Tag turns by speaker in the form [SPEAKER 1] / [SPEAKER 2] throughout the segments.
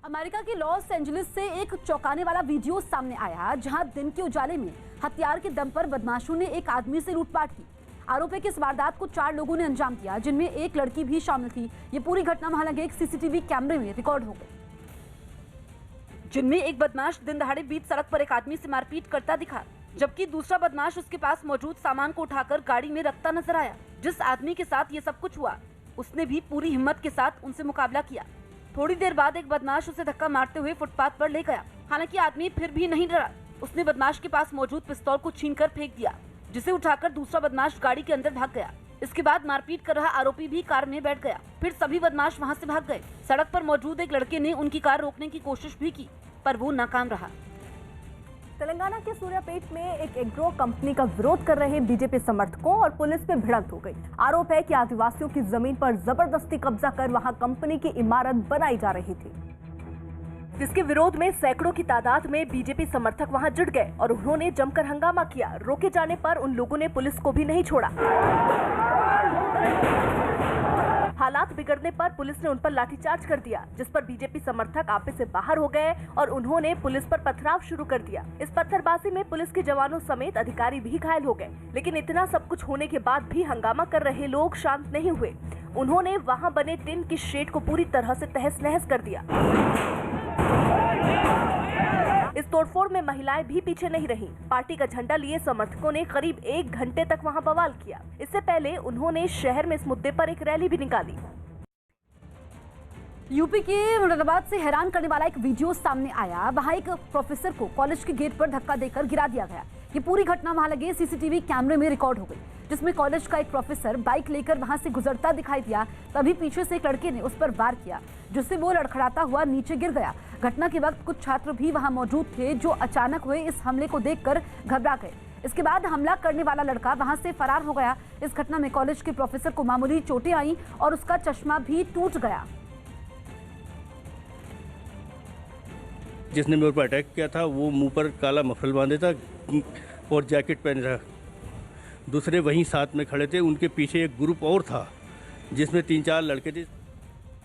[SPEAKER 1] America के Los Angeles से एक चौंकाने वाला वीडियो सामने आया, जहां दिन के उजाले में हथियार के दम पर बदमाशों ने एक आदमी से लूटपाट की। आरोप है कि इस वारदात को 4 लोगों ने अंजाम दिया, जिनमें एक लड़की भी शामिल थी। ये पूरी घटना वहां लगे एक सीसीटीवी कैमरे में रिकॉर्ड हो गई, जिनमें एक बदमाश दिन दहाड़े बीच सड़क पर एक आदमी से मारपीट करता दिखा, जबकि दूसरा बदमाश उसके पास मौजूद सामान को उठाकर गाड़ी में रखता नजर आया। जिस आदमी के साथ ये सब कुछ हुआ, उसने भी पूरी हिम्मत के साथ उनसे मुकाबला किया। थोड़ी देर बाद एक बदमाश उसे धक्का मारते हुए फुटपाथ पर ले गया। हालांकि आदमी फिर भी नहीं डरा। उसने बदमाश के पास मौजूद पिस्तौल को छीनकर फेंक दिया, जिसे उठाकर दूसरा बदमाश गाड़ी के अंदर भाग गया। इसके बाद मारपीट कर रहा आरोपी भी कार में बैठ गया। फिर सभी बदमाश वहां से भाग गए। सड़क पर मौजूद एक लड़के ने उनकी कार रोकने की कोशिश भी की, पर वो नाकाम रहा।
[SPEAKER 2] तेलंगाना के सूर्यापेट में एक एग्रो कंपनी का विरोध कर रहे बीजेपी समर्थकों और पुलिस में भिड़ंत हो गई। आरोप है कि आदिवासियों की जमीन पर जबरदस्ती कब्जा कर वहां कंपनी की इमारत बनाई जा रही थी, जिसके विरोध में सैकड़ों की तादाद में बीजेपी समर्थक वहां जुट गए और उन्होंने जमकर हंगामा किया। रोके जाने पर उन लोगों ने पुलिस को भी नहीं छोड़ा। हालात बिगड़ने पर पुलिस ने उन पर लाठीचार्ज कर दिया, जिस पर बीजेपी समर्थक आपे से बाहर हो गए और उन्होंने पुलिस पर पथराव शुरू कर दिया। इस पत्थरबाजी में पुलिस के जवानों समेत अधिकारी भी घायल हो गए। लेकिन इतना सब कुछ होने के बाद भी हंगामा कर रहे लोग शांत नहीं हुए। उन्होंने वहां बने टिन की शेड को पूरी तरह से तहस नहस कर दिया। इस तोड़फोड़ में महिलाएं भी पीछे नहीं रहीं। पार्टी का झंडा लिए समर्थकों ने करीब 1 घंटे तक वहां बवाल किया। इससे पहले उन्होंने शहर में इस मुद्दे पर एक रैली भी निकाली।
[SPEAKER 1] यूपी के मुरादाबाद से हैरान करने वाला एक वीडियो सामने आया। वहां एक प्रोफेसर को कॉलेज के गेट पर धक्का देकर गिरा दिया गया। ये पूरी घटना वहां लगे सीसीटीवी कैमरे में रिकॉर्ड हो गई, जिसमें कॉलेज का एक प्रोफेसर बाइक लेकर वहां से गुजरता दिखाई दिया। तभी पीछे से एक लड़के ने उस पर वार किया, जिससे वो लड़खड़ाता हुआ नीचे गिर गया। घटना के वक्त कुछ छात्र भी वहां मौजूद थे, जो अचानक हुए इस हमले को देखकर घबरा गए। इसके बाद हमला करने वाला लड़का वहां से फरार हो गया। इस घटना में कॉलेज के प्रोफेसर को मामूली चोटें आई और उसका चश्मा भी टूट गया।
[SPEAKER 3] जिसने मेरे पर अटैक किया था वो मुंह पर काला मफलर बांधे था और जैकेट पहने था। दूसरे वहीं साथ में खड़े थे। उनके पीछे एक ग्रुप और था, जिसमें 3-4 लड़के थे।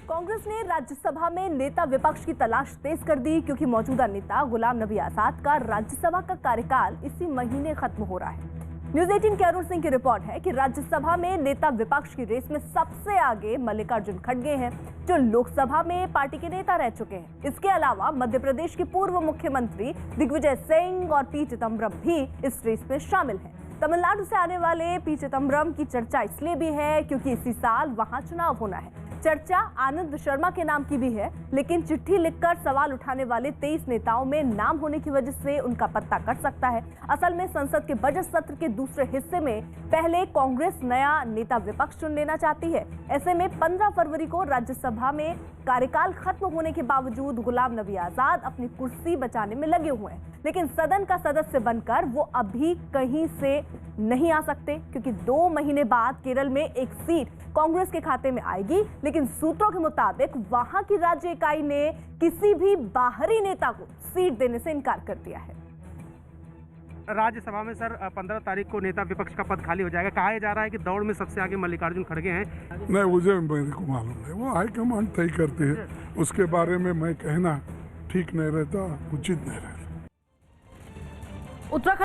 [SPEAKER 2] कांग्रेस ने राज्यसभा में नेता विपक्ष की तलाश तेज कर दी, क्योंकि मौजूदा नेता गुलाम नबी आजाद का राज्यसभा का कार्यकाल इसी महीने खत्म हो रहा है। न्यूज़ 18 के अरुण सिंह की रिपोर्ट है कि राज्यसभा में नेता विपक्ष की रेस में सबसे आगे मल्लिकार्जुन खड़गे हैं, जो लोकसभा में पार्टी के नेता रह चुके हैं। इसके अलावा मध्य प्रदेश के पूर्व मुख्यमंत्री दिग्विजय सिंह और पी चिदम्बरम भी इस रेस में शामिल हैं। तमिलनाडु से आने वाले पी चिदम्बरम की चर्चा इसलिए भी है क्योंकि इसी साल वहां चुनाव होना है। चर्चा आनंद शर्मा के नाम की भी है, लेकिन चिट्ठी लिखकर सवाल उठाने वाले 23 नेताओं में नाम होने की वजह से उनका पत्ता कट सकता है। असल में संसद के बजट सत्र के दूसरे हिस्से में पहले कांग्रेस नया नेता विपक्ष चुन लेना चाहती है। ऐसे में 15 फरवरी को राज्यसभा में कार्यकाल खत्म होने के बावजूद गुलाम नबी आजाद अपनी कुर्सी बचाने में लगे हुए हैं, लेकिन सदन का सदस्य बनकर वो अभी कहीं से नहीं आ सकते, क्योंकि 2 महीने बाद केरल में एक सीट कांग्रेस के खाते में आएगी। लेकिन सूत्रों के मुताबिक वहां की राज्य इकाई ने किसी भी बाहरी नेता को सीट देने से इनकार कर दिया है।
[SPEAKER 4] राज्यसभा में सर 15 तारीख को नेता विपक्ष का पद खाली हो जाएगा। कहा जा रहा है कि दौड़ में सबसे आगे मल्लिकार्जुन खड़गे हैं।
[SPEAKER 5] नहीं, मुझे मेरे को मालूम नहीं, वो हाईकमान तय करते हैं। उसके बारे में मैं कहना ठीक नहीं रहता, उचित नहीं रहता।
[SPEAKER 1] उत्तराखंड